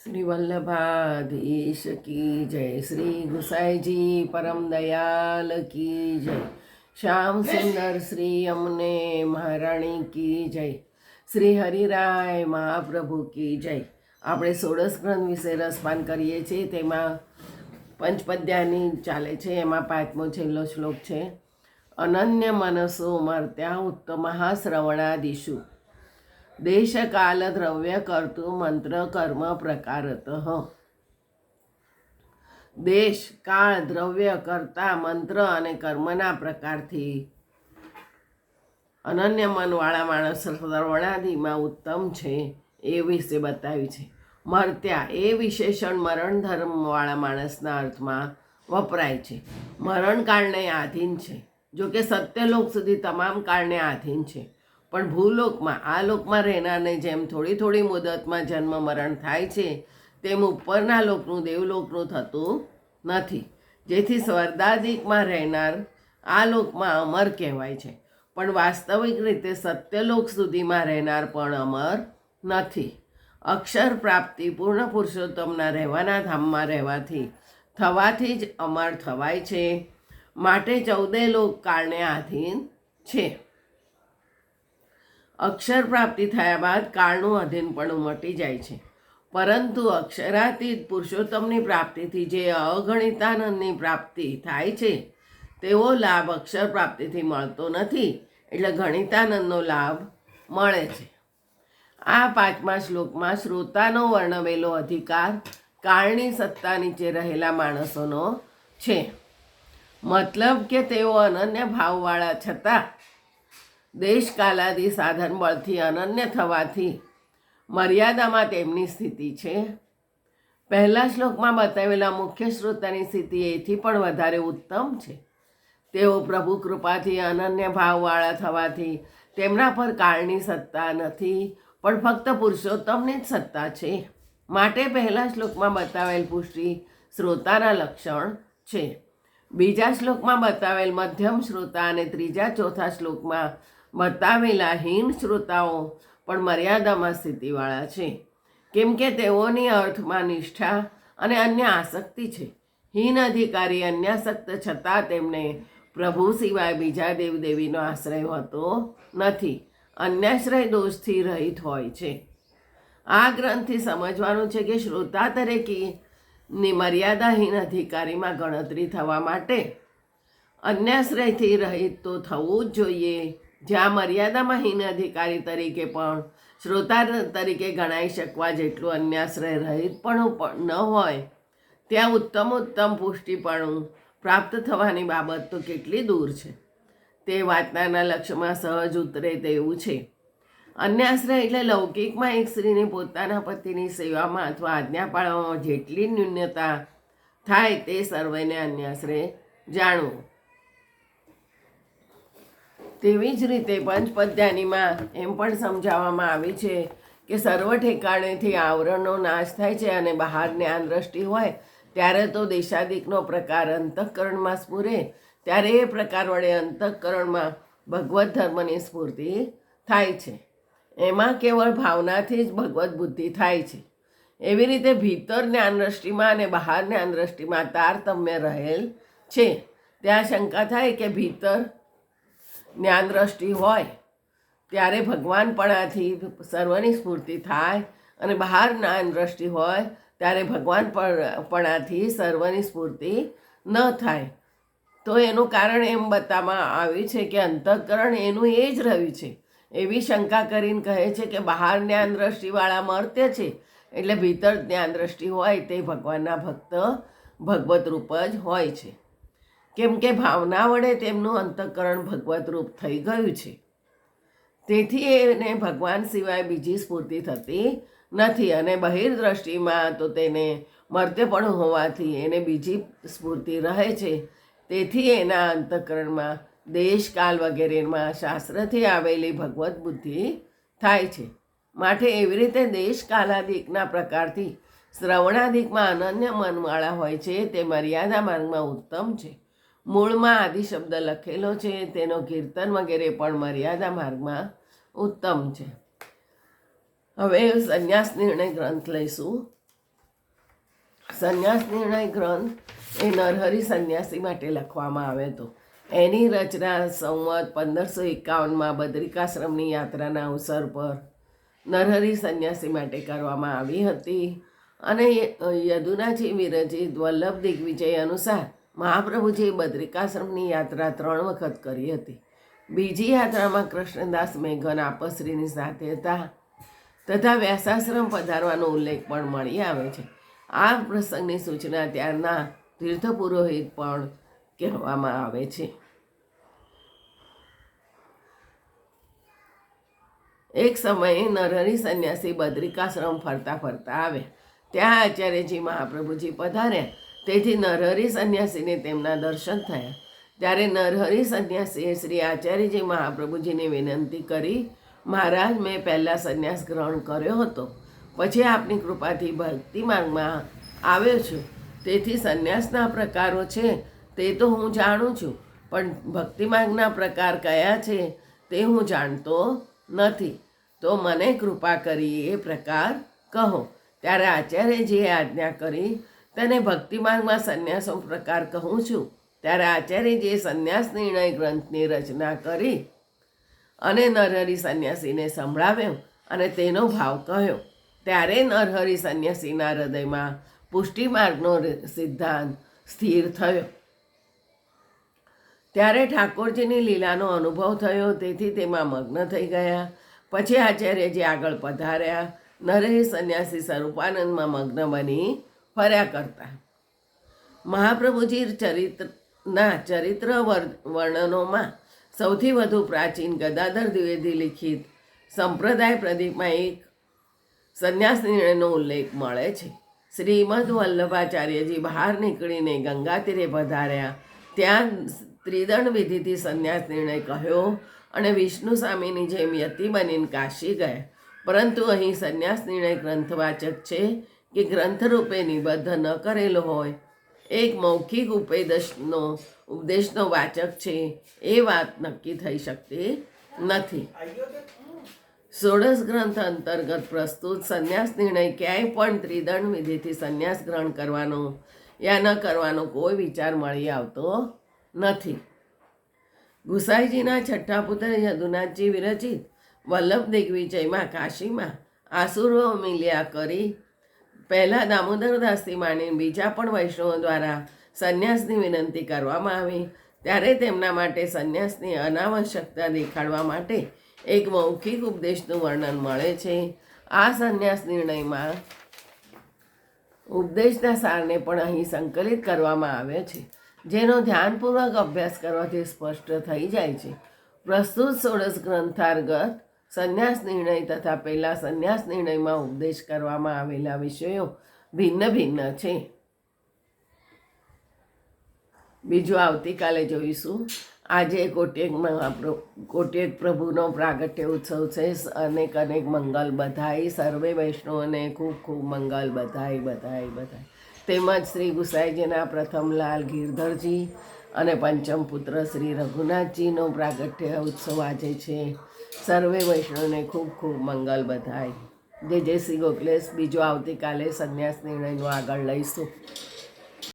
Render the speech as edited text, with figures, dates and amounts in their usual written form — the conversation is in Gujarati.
श्री वल्लभाधीश की जय। श्री गुसाई जी परम दयाल की जय। श्याम सुंदर श्री यमुने महाराणी की जय। श्री हरिराय महाप्रभु की जय। આપણે ષોડશ ગ્રંથ વિશે રસપાન કરીએ છીએ, તેમાં પંચપદ્યાની ચાલે છે, એમાં પાંચમો છેલ્લો શ્લોક છે. અનન્ય મનસો મર્ત્યા ઉત્તમઃ શ્રવણાદિષુ દેશ કાલ દ્રવ્ય કર્તુ મંત્ર કર્મ પ્રકારતઃ. દેશ કાળ દ્રવ્ય કર્તા મંત્ર અને કર્મના પ્રકારથી અનન્ય મનવાળા માણસ શ્રવણાદિમાં ઉત્તમ છે એ વિશે બતાવ્યું છે. મર્ત્યા એ વિશેષણ મરણ ધર્મવાળા માણસના અર્થમાં વપરાય છે. મરણ કાળને આધીન છે, જો કે સત્યલોક સુધી તમામ કાળને આધીન છે, પણ ભૂલોકમાં આ લોકમાં રહેનારને જેમ થોડી થોડી મુદતમાં જન્મ મરણ થાય છે, તેમ ઉપરના લોકનું દેવલોકનું થતું નથી. જેથી સ્વર્ગાદિકમાં રહેનાર આ લોકમાં અમર કહેવાય છે, પણ વાસ્તવિક રીતે સત્યલોક સુધીમાં રહેનાર પણ અમર નથી. અક્ષર પ્રાપ્તિ પૂર્ણ પુરુષોત્તમના રહેવાના ધામમાં થવાથી જ અમર થવાય છે. માટે 14 લોક કાળને આધીન છે. અક્ષર પ્રાપ્તિ થયા બાદ કાળનું અધીનપણું મટી જાય છે, પરંતુ અક્ષરાતીત પુરુષોત્તમની પ્રાપ્તિથી જે અગણિતાનંદની પ્રાપ્તિ થાય છે, તેવો લાભ અક્ષર પ્રાપ્તિથી મળતો નથી, એટલે ગણિતાનંદનો લાભ મળે છે. આ પાંચમા શ્લોકમાં શ્રોતાનો વર્ણવેલો અધિકાર કાળની સત્તા નીચે રહેલા માણસોનો છે. મતલબ કે તેઓ અનન્ય ભાવવાળા છતાં દેશકાલાદી સાધન બળથી અનન્ય થવાથી મર્યાદામાં તેમની સ્થિતિ છે. પહેલા શ્લોકમાં બતાવેલા મુખ્ય શ્રોતાની સ્થિતિ એથી પણ વધારે ઉત્તમ છે. તેઓ પ્રભુ કૃપાથી અનન્ય ભાવવાળા થવાથી તેમના પર કાળની સત્તા નથી, પણ ફક્ત પુરુષોત્તમની જ સત્તા છે. માટે પહેલા શ્લોકમાં બતાવેલ પુષ્ટિ શ્રોતાના લક્ષણ છે. બીજા શ્લોકમાં બતાવેલ મધ્યમ શ્રોતા અને ત્રીજા ચોથા શ્લોકમાં બતાવેલા હીન શ્રોતાઓ પણ મર્યાદામાં સ્થિતિવાળા છે, કેમ કે તેઓની અર્થમાં નિષ્ઠા અને અન્ય આસક્તિ છે. હીન અધિકારી અન્યાસક્ત છતાં તેમને પ્રભુ સિવાય બીજા દેવદેવીનો આશ્રય હોતો નથી, અન્યાશ્રય દોષથી રહિત હોય છે. આ ગ્રંથથી સમજવાનું છે કે શ્રોતા તરીકેની મર્યાદાહીન અધિકારીમાં ગણતરી થવા માટે અન્યાશ્રયથી રહિત તો થવું જ જોઈએ. જ્યાં મર્યાદામાં હીન અધિકારી તરીકે પણ શ્રોતા તરીકે ગણાઈ શકવા જેટલું અન્યાશ્રય રહિત પણ ન હોય, ત્યાં ઉત્તમ પુષ્ટિપણું પ્રાપ્ત થવાની બાબત તો કેટલી દૂર છે. તે વાતનાના લક્ષ્યમાં સહજ ઉતરે તેવું છે. અન્યાશ્રય એટલે લૌકિકમાં એક સ્ત્રીને પોતાના પતિની સેવામાં અથવા આજ્ઞા પાળવામાં જેટલી ન્યૂનતા થાય તે સર્વેને અન્યાશ્રય જાણવું. તેવી જ રીતે પંચપદ્યાનીમાં એમ પણ સમજાવવામાં આવી છે કે સર્વ ઠેકાણેથી આવરણનો નાશ થાય છે અને બહાર જ્ઞાન દ્રષ્ટિ હોય ત્યારે તો દેશાદિકનો પ્રકાર અંતઃકરણમાં સ્ફુરે, ત્યારે એ પ્રકાર વડે અંતઃકરણમાં ભગવત ધર્મની સ્ફૂર્તિ થાય છે. એમાં કેવળ ભાવનાથી જ ભગવત બુદ્ધિ થાય છે. એવી રીતે ભીતર જ્ઞાન દ્રષ્ટિમાં અને બહાર જ્ઞાન દ્રષ્ટિમાં તારતમ્ય રહેલ છે. ત્યાં શંકા થાય કે ભીતર જ્ઞાન દ્રષ્ટિ હોય ત્યારે ભગવાનપણાથી સર્વની સ્ફૂર્તિ થાય અને બહાર જ્ઞાન દ્રષ્ટિ હોય ત્યારે ભગવાનપણાથી સર્વની સ્ફૂર્તિ ન થાય. તો એનું કારણ એમ બતાવવામાં આવ્યું છે કે અંતઃકરણ એનું એ જ રહ્યું છે. એવી શંકા કરીને કહે છે કે બહાર જ્ઞાન દ્રષ્ટિવાળા મર્ત્ય છે, એટલે ભીતર જ્ઞાન દ્રષ્ટિ હોય તે ભગવાનના ભક્ત ભગવત રૂપ જ હોય છે, કેમ કે ભાવના વડે તેમનું અંતઃકરણ ભગવત રૂપ થઈ ગયું છે. તેથી એને ભગવાન સિવાય બીજી સ્ફૂર્તિ થતી નથી, અને બહિર્દ્રષ્ટિમાં તો તેને મર્ત્યપણું હોવાથી એને બીજી સ્ફૂર્તિ રહે છે. તેથી એના અંતઃકરણમાં દેશકાલ વગેરેમાં શાસ્ત્રથી આવેલી ભગવત બુદ્ધિ થાય છે. માટે એવી રીતે દેશકાલાદિકના પ્રકારથી શ્રવણાદિકમાં અનન્ય મનવાળા હોય છે તે મર્યાદા માર્ગમાં ઉત્તમ છે. મૂળમાં આદિ શબ્દ લખેલો છે, તેનો કીર્તન વગેરે પણ મર્યાદા માર્ગમાં ઉત્તમ છે. હવે સંન્યાસ નિર્ણય ગ્રંથ લઈશું. સંન્યાસ નિર્ણય ગ્રંથ એ નરહરિ સંન્યાસી માટે લખવામાં આવ્યો હતો. એની રચના સંવત 1551માં બદ્રિકાશ્રમની યાત્રાના અવસર પર નરહરિ સંન્યાસી માટે કરવામાં આવી હતી. અને યદુનાજી વિરચિત વલ્લભ દિગ્વિજય અનુસાર મહાપ્રભુજીએ બદ્રિકાશ્રમની યાત્રા 3 વખત કરી હતી. બીજી યાત્રામાં કૃષ્ણદાસ મેઘન આપશ્રીની સાથે હતા તથા વ્યાસાશ્રમ પધારવાનો ઉલ્લેખ પણ મળી આવે છે. આ પ્રસંગની સૂચના ત્યારના તીર્થપુરોહિત પણ કહેવામાં આવે છે. એક સમયે નરહરિ સંન્યાસી બદ્રિકાશ્રમ ફરતા ફરતા આવ્યા. ત્યાં આચાર્યજી મહાપ્રભુજી પધાર્યા. તેથી નરહરિ સંન્યાસીને તેમના દર્શન થયા. ત્યારે નરહરિ સંન્યાસીએ શ્રી આચાર્યજી મહાપ્રભુજીને વિનંતી કરી, મહારાજ, મેં પહેલાં સંન્યાસ ગ્રહણ કર્યો હતો, પછી આપની કૃપાથી ભક્તિ માર્ગમાં આવ્યો છું. તેથી સંન્યાસના પ્રકારો છે તે તો હું જાણું છું, પણ ભક્તિ માર્ગના પ્રકાર કયા છે તે હું જાણતો નથી. તો મને કૃપા કરી એ પ્રકાર કહો. ત્યારે આચાર્યજીએ આજ્ઞા કરી, તેને ભક્તિ માર્ગમાં સંન્યાસો પ્રકાર કહું છું. ત્યારે આચાર્યજીએ સંન્યાસ નિર્ણય ગ્રંથની રચના કરી અને નરહરિ સંન્યાસીને સંભળાવ્યો અને તેનો ભાવ કહ્યો. ત્યારે નરહરિ સંન્યાસીના હૃદયમાં પુષ્ટિ માર્ગનો સિદ્ધાંત સ્થિર થયો. ત્યારે ઠાકોરજીની લીલાનો અનુભવ થયો, તેથી તેમાં મગ્ન થઈ ગયા. પછી આચાર્યજી આગળ પધાર્યા. નરહરિ સંન્યાસી સ્વરૂપાનંદમાં મગ્ન બની ફર્યા કરતા. મહાપ્રભુજી ચરિત્ર વર્ણનોમાં સૌથી વધુ પ્રાચીન ગદાધર દ્વિવેદી લિખિત સંપ્રદાય પ્રદીપમાં એક સંન્યાસ નિર્ણયનો ઉલ્લેખ મળે છે. શ્રીમદ વલ્લભાચાર્યજી બહાર નીકળીને ગંગા તીરે પધાર્યા. ત્યાં ત્રિદંડ વિધિથી સંન્યાસ નિર્ણય કહ્યો અને વિષ્ણુ સ્વામીની જેમ યતિ બનીને કાશી ગયા. પરંતુ અહીં સંન્યાસ નિર્ણય ગ્રંથવાચક છે કે ગ્રંથરૂપે નિબદ્ધ ન કરેલો હોય, એક મૌખિક ઉપદેશનો વાચક છે, એ વાત નક્કી થઈ શકતી નથી. 16 ગ્રંથ અંતર્ગત પ્રસ્તુત સંન્યાસ નિર્ણય ક્યાંય પણ ત્રિદંડ વિધિથી સંન્યાસ ગ્રહણ કરવાનો યા ન કરવાનો કોઈ વિચાર મળી આવતો નથી. ગુસાઈજીના છઠ્ઠા પુત્ર યદુનાથજી વિરચિત વલ્લભ દિગ્વિજયમાં કાશીમાં આસુરો મિલ્યા કરી પહેલાં દામોદરદાસથી માંડીને બીજા પણ વૈષ્ણવો દ્વારા સંન્યાસની વિનંતી કરવામાં આવી. ત્યારે તેમના માટે સંન્યાસની અનાવશ્યકતા દેખાડવા માટે એક મૌખિક ઉપદેશનું વર્ણન મળે છે. આ સંન્યાસ નિર્ણયમાં ઉપદેશના સારને પણ અહીં સંકલિત કરવામાં આવ્યો છે, જેનો ધ્યાનપૂર્વક અભ્યાસ કરવાથી સ્પષ્ટ થઈ જાય છે. પ્રસ્તુત 16 ગ્રંથાર્ગત સંન્યાસ નિર્ણય તથા પહેલા સંન્યાસ નિર્ણયમાં ઉપદેશ કરવામાં આવેલા વિષયો ભિન્ન ભિન્ન છે. બીજું આવતીકાલે જોઈશું. આજે કોટ્યેક પ્રભુનો પ્રાગટ્ય ઉત્સવ છે. અનેક અનેક મંગલ બધાઈ. સર્વે વૈષ્ણવોને ખૂબ ખૂબ મંગલ બધાઈ બધાઈ બધાઈ. તેમજ શ્રી ગુસાઈજીના પ્રથમ લાલ ગિરધરજી અને પંચમ પુત્ર શ્રી રઘુનાથજીનો પ્રાગટ્ય ઉત્સવ આજે છે. સર્વે વૈષ્ણવને ખૂબ ખૂબ મંગલ બધાઈ. જય જય શ્રી ગોખલેશ. બીજો આવતીકાલે સંન્યાસ નિર્ણયનું આગળ લઈશું.